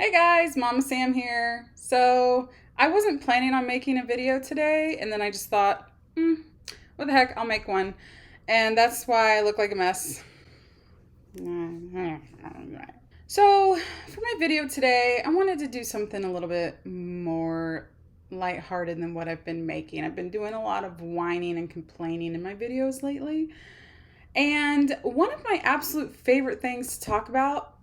Hey guys, Mama Sam here. So, I wasn't planning on making a video today, and then I just thought, what the heck, I'll make one. And that's why I look like a mess. So, for my video today, I wanted to do something a little bit more lighthearted than what I've been making. I've been doing a lot of whining and complaining in my videos lately. And one of my absolute favorite things to talk about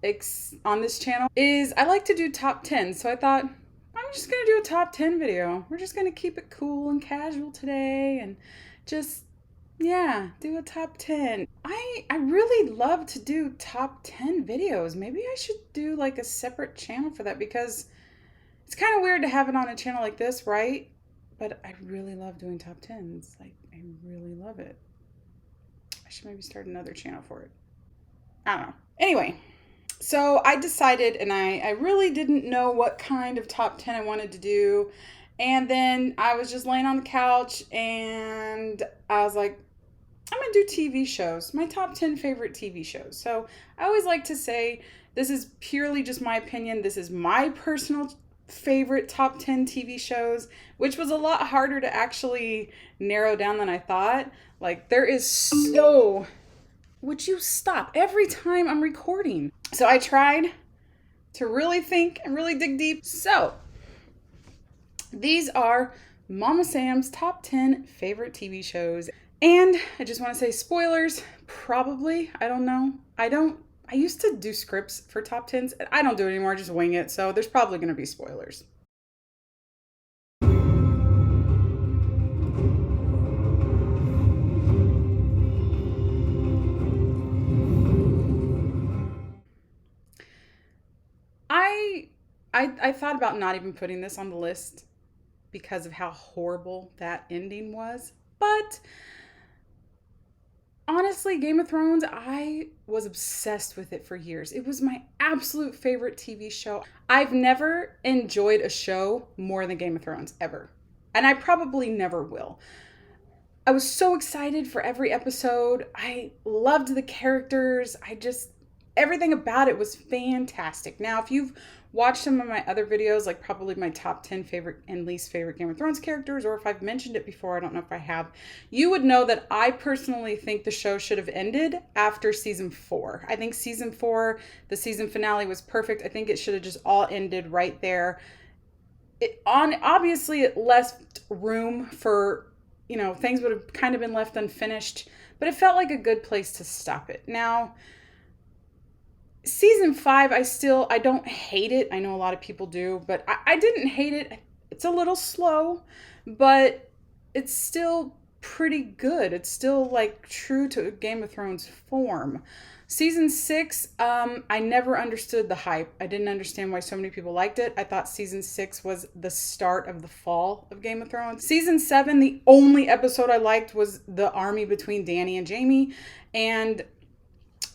on this channel is I like to do top 10. So I thought, I'm just going to do a top 10 video. We're just going to keep it cool and casual today and just, yeah, do a top 10. I really love to do top 10 videos. Maybe I should do like a separate channel for that because it's kind of weird to have it on a channel like this, right? But I really love doing top 10s. Like, I really love it. I should maybe start another channel for it. I don't know. Anyway, so I decided, and I really didn't know what kind of top 10 I wanted to do. And then I was just laying on the couch and I was like, I'm going to do TV shows, my top 10 favorite TV shows. So I always like to say, this is purely just my opinion. This is my personal favorite top 10 TV shows, which was a lot harder to actually narrow down than I thought. Like, there is so. Would you stop every time I'm recording? So I tried to really think and really dig deep. So these are Mama Sam's top 10 favorite TV shows. And I just want to say spoilers, probably. I don't know. I used to do scripts for top 10s. I don't do it anymore, I just wing it. So there's probably going to be spoilers. I thought about not even putting this on the list because of how horrible that ending was. But honestly, Game of Thrones, I was obsessed with it for years. It was my absolute favorite TV show. I've never enjoyed a show more than Game of Thrones, ever. And I probably never will. I was so excited for every episode. I loved the characters. Everything about it was fantastic. Now, if you've watched some of my other videos, like probably my top 10 favorite and least favorite Game of Thrones characters, or if I've mentioned it before, I don't know if I have, you would know that I personally think the show should have ended after season 4. I think season 4, the season finale, was perfect. I think it should have just all ended right there. Obviously, it left room for, things would have kind of been left unfinished, but it felt like a good place to stop it. Now, season 5, I don't hate it. I know a lot of people do, but I didn't hate it. It's a little slow, but it's still pretty good. It's still like true to Game of Thrones form. Season 6, I never understood the hype. I didn't understand why so many people liked it. I thought season 6 was the start of the fall of Game of Thrones. Season 7, the only episode I liked was the army between Dany and Jaime. And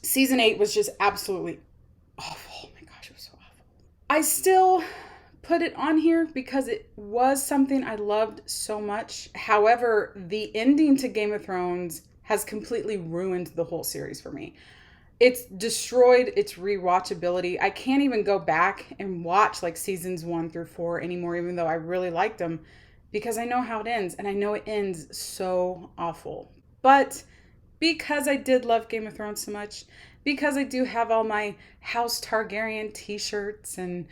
season 8 was just absolutely awful. Oh my gosh, it was so awful. I still put it on here because it was something I loved so much. However, the ending to Game of Thrones has completely ruined the whole series for me. It's destroyed its rewatchability. I can't even go back and watch like seasons 1 through 4 anymore, even though I really liked them, because I know how it ends, and I know it ends so awful. But because I did love Game of Thrones so much, because I do have all my House Targaryen t-shirts and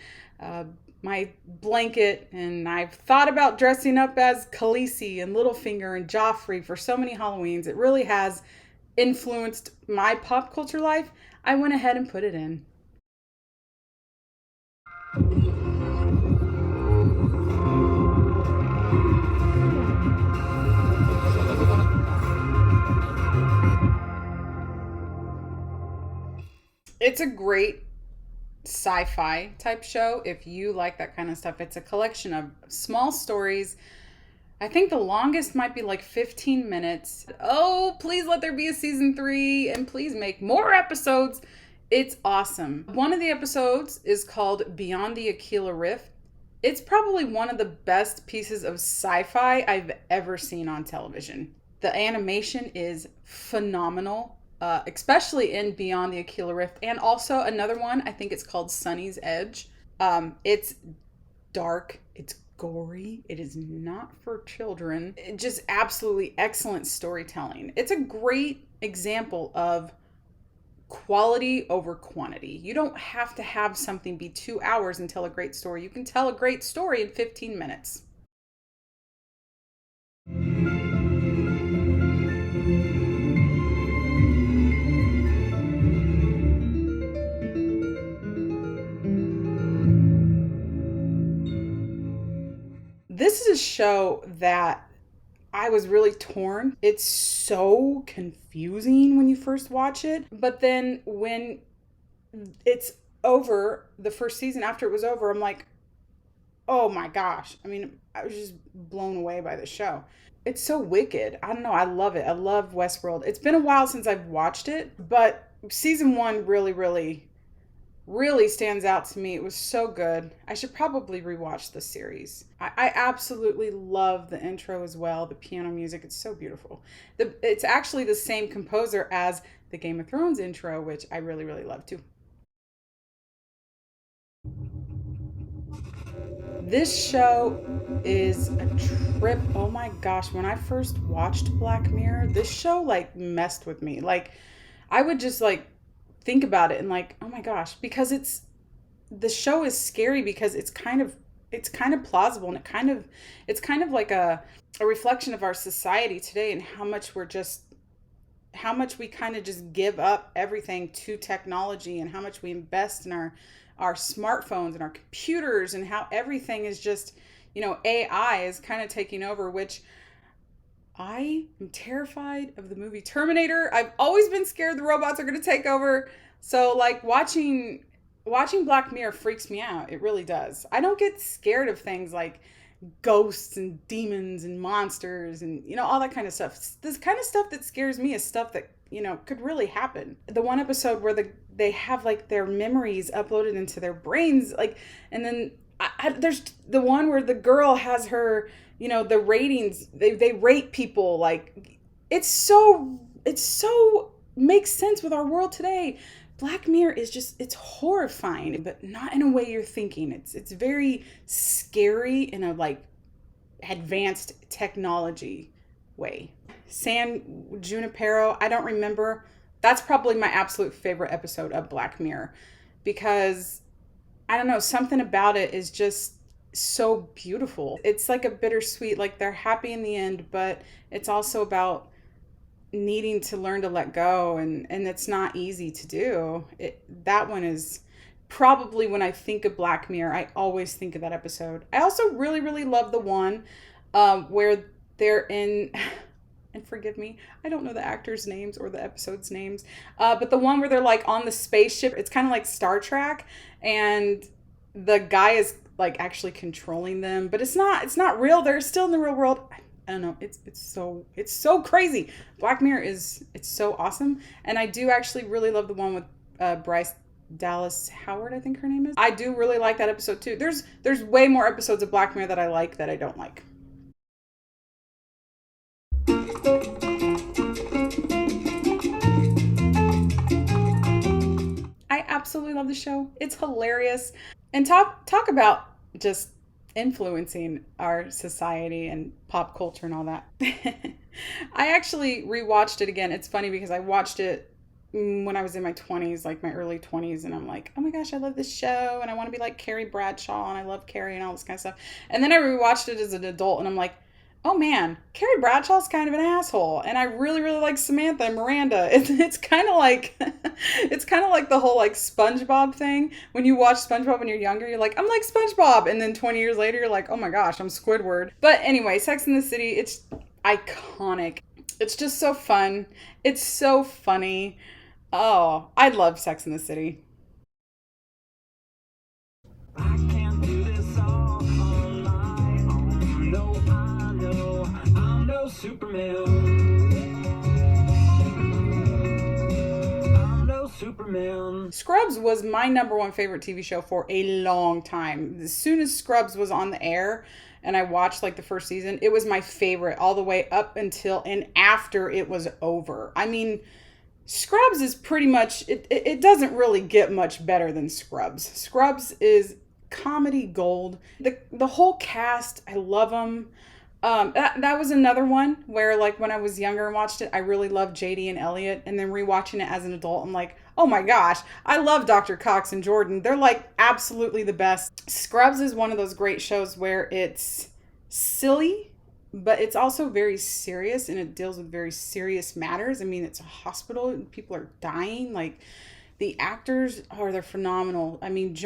my blanket, and I've thought about dressing up as Khaleesi and Littlefinger and Joffrey for so many Halloweens, it really has influenced my pop culture life. I went ahead and put it in. It's a great sci-fi type show if you like that kind of stuff. It's a collection of small stories. I think the longest might be like 15 minutes. Oh, please let there be a season 3 and please make more episodes. It's awesome. One of the episodes is called Beyond the Aquila Rift. It's probably one of the best pieces of sci-fi I've ever seen on television. The animation is phenomenal, especially in Beyond the Aquila Rift. And also another one, I think it's called Sunny's Edge. It's dark, it's gory, it is not for children. Just absolutely excellent storytelling. It's a great example of quality over quantity. You don't have to have something be 2 hours and tell a great story. You can tell a great story in 15 minutes. This is a show that I was really torn. It's so confusing when you first watch it, but then when it's over, the first season after it was over, I'm like, oh my gosh. I mean, I was just blown away by the show. It's so wicked. I don't know. I love it. I love Westworld. It's been a while since I've watched it, but season one really stands out to me. It was so good. I should probably rewatch the series. I absolutely love the intro as well. The piano music, it's so beautiful. It's actually the same composer as the Game of Thrones intro, which I really love too. This show is a trip. Oh my gosh, when I first watched Black Mirror, this show like messed with me. Like I would just like think about it and like, oh my gosh, because the show is scary because it's kind of plausible, and it's kind of like a reflection of our society today, and how much we kind of just give up everything to technology, and how much we invest in our smartphones and our computers, and how everything is just, AI is kind of taking over, which I am terrified of the movie Terminator. I've always been scared the robots are going to take over. So like watching Black Mirror freaks me out. It really does. I don't get scared of things like ghosts and demons and monsters and all that kind of stuff. This kind of stuff that scares me is stuff that could really happen. The one episode where they have like their memories uploaded into their brains, like, and then there's the one where the girl has her, the ratings. They rate people like it's so makes sense with our world today. Black Mirror is just, it's horrifying, but not in a way you're thinking. It's very scary in a like advanced technology way. San Junipero, I don't remember. That's probably my absolute favorite episode of Black Mirror because I don't know, something about it is just so beautiful. It's like a bittersweet, like they're happy in the end, but it's also about needing to learn to let go, and it's not easy to do. That one is probably, when I think of Black Mirror, I always think of that episode. I also really love the one where they're in and forgive me, I don't know the actors' names or the episodes' names, but the one where they're like on the spaceship. It's kind of like Star Trek, and the guy is like actually controlling them, but it's not real. They're still in the real world. I don't know. It's so crazy. Black Mirror it's so awesome, and I do actually really love the one with Bryce Dallas Howard, I think her name is. I do really like that episode too. There's way more episodes of Black Mirror that I like that I don't like. I absolutely love the show. It's hilarious, and talk about just influencing our society and pop culture and all that. I actually rewatched it again. It's funny because I watched it when I was in my 20s, like my early 20s, and I'm like, oh my gosh, I love this show, and I want to be like Carrie Bradshaw, and I love Carrie and all this kind of stuff. And then I rewatched it as an adult, and I'm like, oh man, Carrie Bradshaw's kind of an asshole, and I really like Samantha and Miranda. It's kind of like it's kind of like the whole like SpongeBob thing. When you watch SpongeBob when you're younger, you're like, I'm like SpongeBob, and then 20 years later, you're like, oh my gosh, I'm Squidward. But anyway, Sex and the City, it's iconic. It's just so fun. It's so funny. Oh, I love Sex and the City. I can't do this all on my own. No, I know I'm no Superman. I'm no Superman. Scrubs was my number one favorite TV show for a long time. As soon as Scrubs was on the air and I watched like the first season, it was my favorite all the way up until and after it was over. I mean, Scrubs is pretty much, it doesn't really get much better than Scrubs. Scrubs is comedy gold. The whole cast, I love them. That was another one where, like, when I was younger and watched it, I really loved JD and Elliot, and then rewatching it as an adult, I'm like, oh my gosh, I love Dr. Cox and Jordan. They're like absolutely the best. Scrubs is one of those great shows where it's silly, but it's also very serious, and it deals with very serious matters. I mean, it's a hospital and people are dying. Like, the actors are, they're phenomenal. I mean,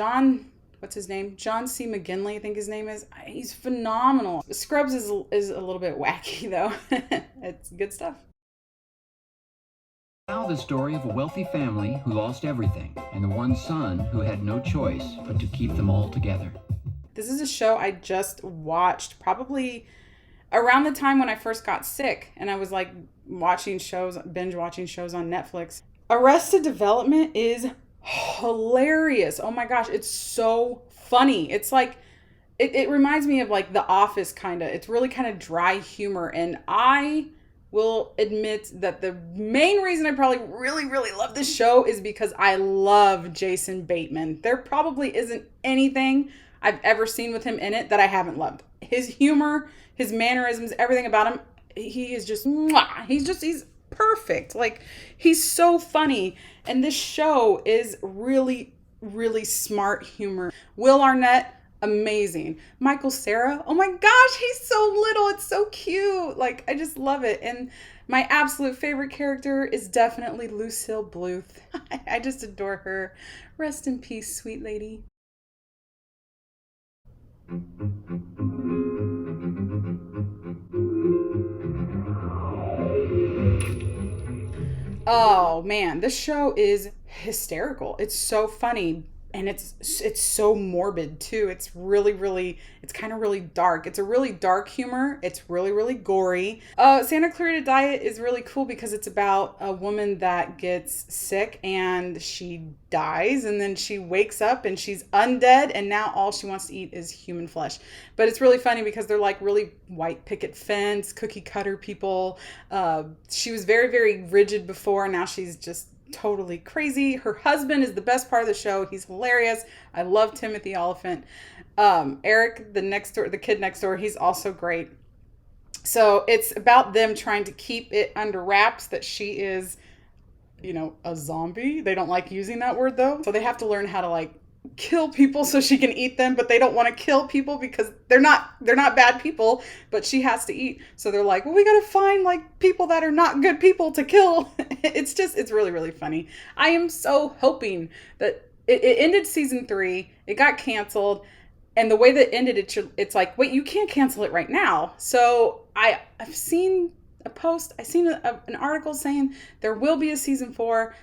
what's his name? John C. McGinley, I think his name is. He's phenomenal. Scrubs is a little bit wacky, though. It's good stuff. Now the story of a wealthy family who lost everything, and the one son who had no choice but to keep them all together. This is a show I just watched probably around the time when I first got sick, and I was like binge watching shows on Netflix. Arrested Development is hilarious. Oh my gosh, it's so funny. It's like, it reminds me of like The Office, kind of. It's really kind of dry humor, and I will admit that the main reason I probably really, really love this show is because I love Jason Bateman. There probably isn't anything I've ever seen with him in it that I haven't loved. His humor, his mannerisms, everything about him, he is just, mwah. He's perfect. Like, he's so funny. And this show is really, really smart humor. Will Arnett, amazing. Michael Cera, oh my gosh, he's so little. It's so cute. Like, I just love it. And my absolute favorite character is definitely Lucille Bluth. I just adore her. Rest in peace, sweet lady. Oh man, this show is hysterical. It's so funny, and it's so morbid too. It's really, really, it's kind of really dark. It's a really dark humor. It's really, really gory. Santa Clarita Diet is really cool because it's about a woman that gets sick and she dies, and then she wakes up and she's undead, and now all she wants to eat is human flesh. But it's really funny because they're like really white picket fence, cookie cutter people. She was very, very rigid before. Now she's just totally crazy. Her husband is the best part of the show. He's hilarious. I love Timothy Oliphant. Eric, the kid next door, he's also great. So it's about them trying to keep it under wraps that she is, a zombie. They don't like using that word though. So they have to learn how to like kill people so she can eat them, but they don't want to kill people because they're not bad people, but she has to eat. So they're like, well, we got to find like people that are not good people to kill. It's really, really funny. I am so hoping that it ended season 3. It got canceled. And the way that ended it's like, wait, you can't cancel it right now. So I've seen a post. I seen an article saying there will be a season 4.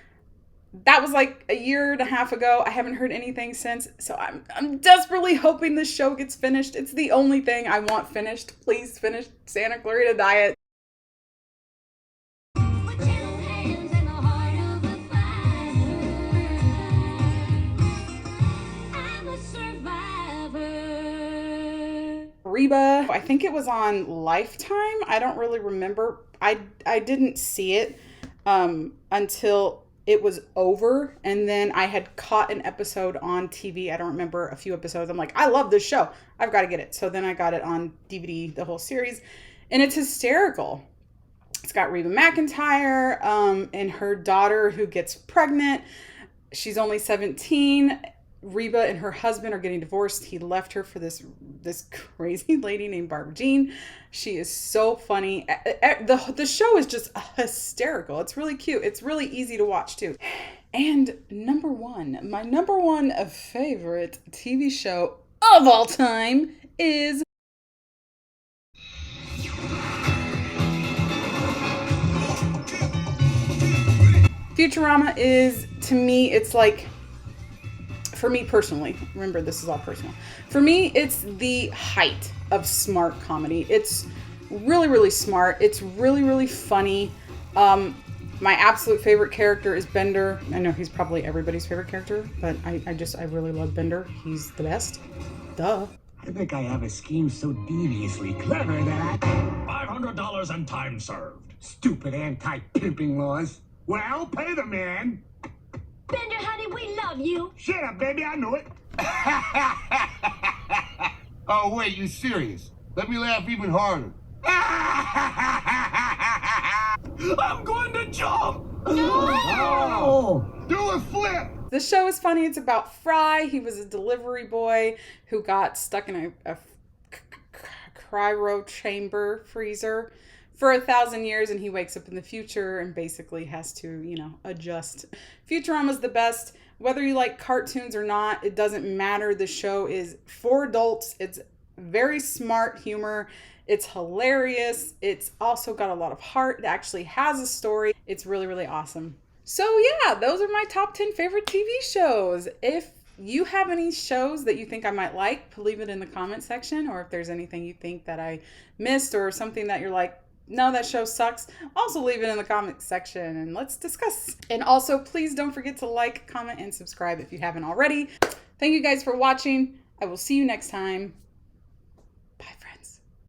That was like a year and a half ago. I haven't heard anything since. So I'm desperately hoping this show gets finished. It's the only thing I want finished. Please finish Santa Clarita Diet. Reba, I think it was on Lifetime. I don't really remember. I didn't see it until it was over, and then I had caught an episode on TV. I don't remember, a few episodes. I'm like, I love this show. I've got to get it. So then I got it on DVD, the whole series, and it's hysterical. It's got Reba McEntire and her daughter who gets pregnant. She's only 17. Reba and her husband are getting divorced. He left her for this crazy lady named Barbara Jean. She is so funny. The show is just hysterical. It's really cute. It's really easy to watch too. And my number one favorite TV show of all time is Futurama. Is, to me, it's like, for me personally, remember this is all personal. For me, it's the height of smart comedy. It's really, really smart. It's really, really funny. My absolute favorite character is Bender. I know he's probably everybody's favorite character, but I really love Bender. He's the best. Duh. I think I have a scheme so deviously clever that $500 and time served. Stupid anti-pimping laws. Well, pay the man. Bender, honey, we love you. Shut up, baby, I know it. Oh, wait, you serious? Let me laugh even harder. I'm going to jump! Oh! Do a flip! The show is funny. It's about Fry. He was a delivery boy who got stuck in a cryo chamber freezer for 1,000 years, and he wakes up in the future and basically has to, adjust. Futurama's the best. Whether you like cartoons or not, it doesn't matter. The show is for adults. It's very smart humor. It's hilarious. It's also got a lot of heart. It actually has a story. It's really, really awesome. So yeah, those are my top 10 favorite TV shows. If you have any shows that you think I might like, leave it in the comment section. Or if there's anything you think that I missed or something that you're like, no, that show sucks, also leave it in the comment section and let's discuss. And also, please don't forget to like, comment, and subscribe if you haven't already. Thank you guys for watching. I will see you next time. Bye, friends.